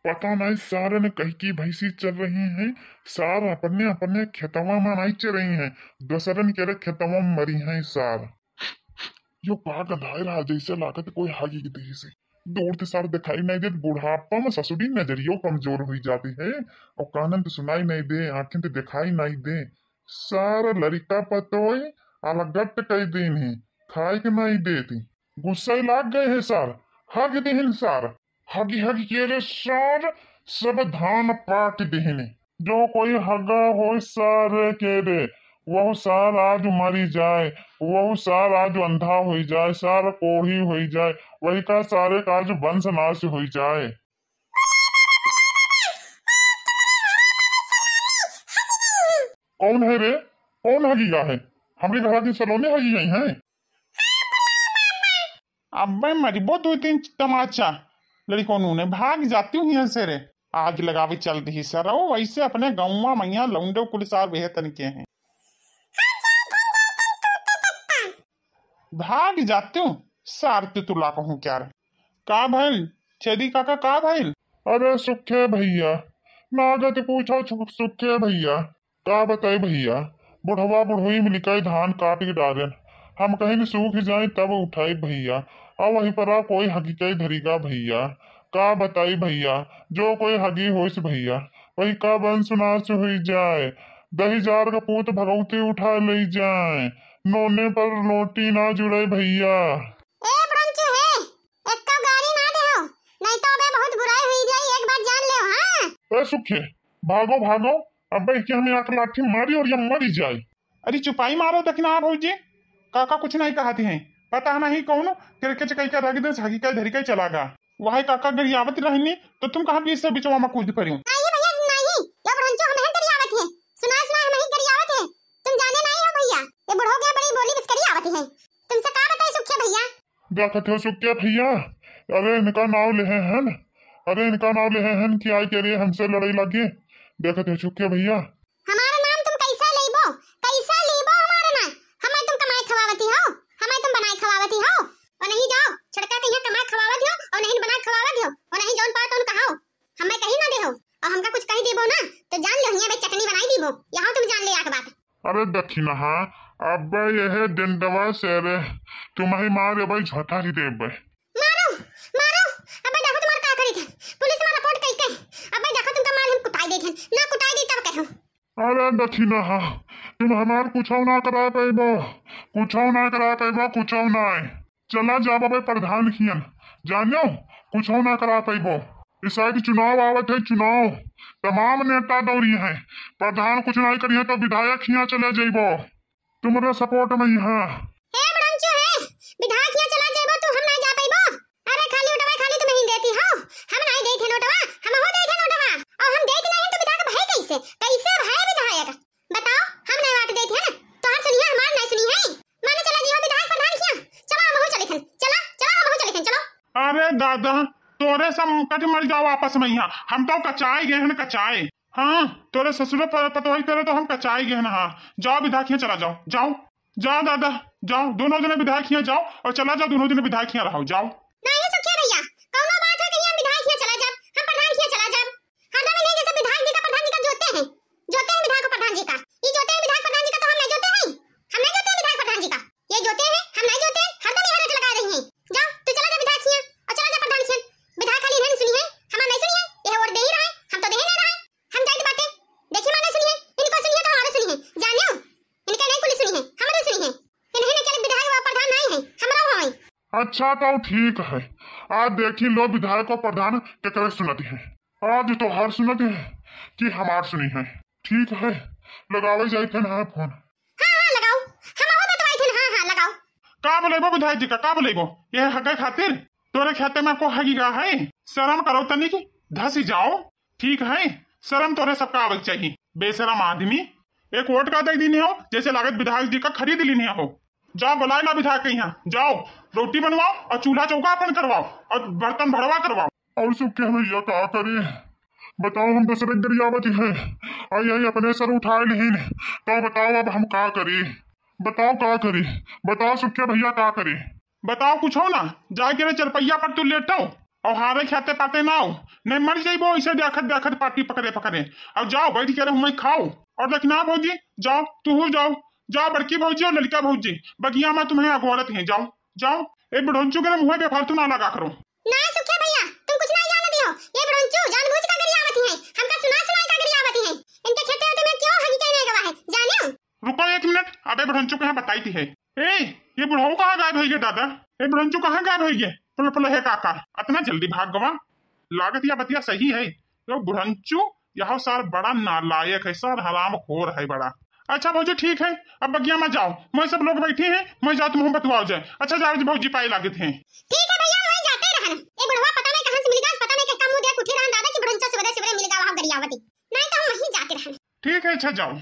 पता नहीं सारे ने कही की भैंसी चल रही हैं। सार अपने अपने खेतवा में नहीं चल रही हैं, दूसरन के खेतवा में मरी हैं सार। यो का गंधाए रहा जैसे लागत कोई हागी की दही से। दूर से सार दिखाई नहीं दे, बुढ़ापा में ससुरी नजरियो कमजोर हुई जाती है और कानन तो सुनाई नहीं दे, आंखें तो दिखाई नहीं दे। सारा लड़का पतोय अलगट कई दिन है, खाई के नहीं देती, गुस्सा ही लाग गए हैं सार। हग दिहन सार, हगी हगी के रे सार, सब धान पाट दिहने। जो कोई हगा हो सारे के रे, वह सार आज मरी जाए, वह सार आज अंधा हो जाए, सार कोढ़ी हो जाए, वही का सारे का आज वंश नाश हो जाए। कौन है रे? कौन हगीगा है? हमारे घर की सलोने हगी गई हैं। अबे मरिबो 2-3 तमाचा लड़कों ने भाग जाती हूँ यहाँ से रे। आग लगावे चल रही सर वैसे अपने गाँव मैया लौंडो कुलसार बेहतर के हैं। भाग जाती हूँ सार तुला कहूँ क्या रे। का भइल छेदी काका, का भइल? अरे सुखे भैया, नागत पूछो सुखे भैया, का बताए भैया, बुढ़वा बुढ़वी में लिखाई धान काट के डालेन, हम कहीं सूख जाए तब उठाई भैया, और वहीं पर आ कोई हकीकत धरीगा भैया। का बताई भैया, जो कोई हगी होइस भैया, वही का वंश नाश हो जाए, दही जार का पूत भगवती उठा ले जाए, नोने पर रोटी ना जुड़े भैया। ए ब्रंच है, एक का गाड़ी ना दे हो, नहीं तो अबे बहुत बुराई हुई जाई, एक बार जान ले। हां ए सुखे, भागो भागो, अबे क्या हमें आंख लाठी मारी और ये मरी जाए। अरे चुपाई मारो दखना भौजी, काका कुछ नहीं कहते हैं, पता नहीं कौन क्रिकेट कहीं का रख दे हकीकत धरी का चलागा। वही काका गरियावत रहनी तो तुम कहाँ बीच से बिचवा में कूद पड़ी? नहीं भैया नहीं, ये ब्रंच हम नहीं गरियावत है, सुना सुना हम नहीं गरियावत है, तुम जाने नहीं हो भैया, ये बुढ़ो के बड़ी बोली बिस्करी आवत है। तुमसे का बताई सुखे भैया? देखते हो सुखे भैया, अरे इनका नाव ले हैं, अरे इनका नाव ले हैं कि आई के लिए हमसे लड़ाई लगी। देखते हो सुखे भैया, हमारा नाम तुम कैसा लेबो, कैसा लेबो हमारा नाम? हमें तुम कमाई खवावती हो, हमें तुम बनाई खवावती हो, और नहीं जाओ छड़का के यहाँ कमाई खवावत हो और नहीं बनाई खवावत हो, और नहीं जौन पाओ तो कहाओ, हमें कहीं ना देहो, और हमका कुछ कही देबो ना तो जान लो हियां बे चटनी बनाई दीबो, यहाँ तुम जान ले आके बात। अरे दक्षिणा हाँ, अब यह डंडवा से रे तुम्हारी मार भाई झटा ही दे बे। मारो मारो, अबे देखो तुम्हारा का करी थे, पुलिस में रिपोर्ट कई के, अबे देखो तुमका मार हम कुटाई देथन, ना कुटाई दी तब कहो। अरे दक्षिणा हाँ, तुम हमार कुछ ना करा पैबो, कुछ ना करा पैबो, कुछ ना चला जा बाबे प्रधान खियन, जानो कुछ ना करा पैबो। इस साइड चुनाव आवत है, चुनाव तमाम नेता दौड़ी हैं, प्रधान कुछ नहीं करिए तो विधायक हिया चले जाइबो, तुम्हारे सपोर्ट में यहाँ। हे ब्रंचो है, विधायक हिया चला जाइबो तू, हम नहीं जा पाइबो। अरे खाली उठवा खाली तुम ही देती हो, हम नहीं देथे नोटवा, हम हो देथे नोटवा, और हम देत नहीं तो विधायक भाई कैसे कैसे भाई विधायक बताओ? हम नहीं बात देथे ना तो हम सुनिए, हमार नहीं सुनी है, माने चला जीवा विधायक प्रधान हिया, चलो हम हो चले थन, चला चला हम हो चले थन, चलो। अरे दादा तोरे सब कट मर जाओ आपस में यहाँ, हम तो कचाए गए हैं कचाए। हाँ तोरे ससुर पतवाई करे तो हम कचाए गए हैं। हाँ जाओ विधायक यहाँ चला जाओ, जाओ जाओ दादा जाओ, दोनों जने विधायक यहाँ जाओ और चला जाओ, दोनों जने विधायक यहाँ रहो, जाओ। नहीं सुखिया भैया, कौनो बात है कहीं हम विधायक यहाँ चला जाब, हम प्रधान यहाँ चला जाब, हरदम नहीं जैसे विधायक जी का प्रधान जी का जोते हैं विधायक को प्रधान जी का, ये जोते हैं विधायक प्रधान जी का, तो हम नहीं जोते हैं, हम नहीं जोते विधायक प्रधान जी का, ये जोते हैं हम नहीं जोते, हरदम यहाँ रट लगा रही हैं। जाओ तू चला जा विधायक यहाँ और चला जा प्रधान यहाँ, विधायक खाली इन्हें सुनी है, हमारे नहीं सुनी है, यह और दे ही रहा है, हम तो दे ही नहीं रहा है, हम जाए बातें देखिए माने सुनी है, इनको सुनी है तो हमारे सुनी है, जानियो इनके नहीं पुलिस सुनी है, हमारे सुनी है, इन्हें केवल विधायक व प्रधान नहीं है, हमारा हो है। अच्छा तो ठीक है, आज देखी लो विधायक और प्रधान के करे सुनती है, आज तो हर सुनती है कि हमार सुनी है। ठीक है लगावे जाए थे ना फोन। हाँ लगाओ, हम आओ बतवाई थे, हाँ लगाओ। का बोलेबो विधायक जी का बोलेबो? ये हगे खातिर तोरे खेते में को हगीगा है, शर्म करो तनी की धसी जाओ। ठीक है शर्म तोरे सबका आवक चाहिए, बेशरम आदमी, एक वोट का दे दीनी हो जैसे लागत विधायक जी का खरीद लीनी हो। जाओ बुलाए ला विधायक के यहाँ, जाओ रोटी बनवाओ और चूल्हा चौका अपन करवाओ और बर्तन भरवा करवाओ। और सुखे भैया क्या करे बताओ, हम दूसरे गरियावती है और यही अपने सर उठाए नहीं, तो बताओ अब हम क्या करें, बताओ क्या करें, बताओ सुखे भैया क्या करें, बताओ कुछ हो ना, जाके चरपैया पर तू लेटो और हारे खाते पाते ना हो, नहीं मर जाइबो ऐसे देखत देखत पार्टी पकड़े पकड़े। अब जाओ बैठ के मैं खाओ। और देखना भौजी, जाओ तू जाओ, जाओ बड़की भौजी और लड़का भौजी, बगिया में तुम्हें अगौरत है, जाओ जाओ। ए बुढ़ंचू के मुंह पे फालतू ना लगा करो। ना सुखिया भैया, तुम कुछ नहीं जाने दियो। ये बुढ़ंचू जानबूझ का गरियावत है, हमका सुना का गरियावत है। इनके खेते होते में क्यों हगी के नहीं गवा है, जाने हो? रुको 1 मिनट, अबे बुढ़ंचू कहाँ बताई थी है। ए ये बुढ़ऊ कहाँ गायब है दादा? ए बुढ़ंचू कहाँ गायब है ये? पुल पुल है काका, इतना जल्दी भाग गवा? लागत या बतिया सही है, तो बुढ़ंचू यह सर बड़ा नालायक है, सर हरामखोर है बड़ा। अच्छा भौजी ठीक है, अब बगिया में जाओ, मैं सब लोग बैठे हैं, मैं जात मुंह बतवाओ जाए। अच्छा जाओ भौजी पाए लागत हैं। ठीक है भैया, वहीं जाते रहना। ए बुढ़वा पता नहीं कहां से मिल गया, पता नहीं क्या मुंह देख उठी रहन दादा की बुढ़ंचा सवेरे सवेरे मिल गया वहां गरियावती। नहीं तो हम वहीं जाते रहना। ठीक है, अच्छा जाओ।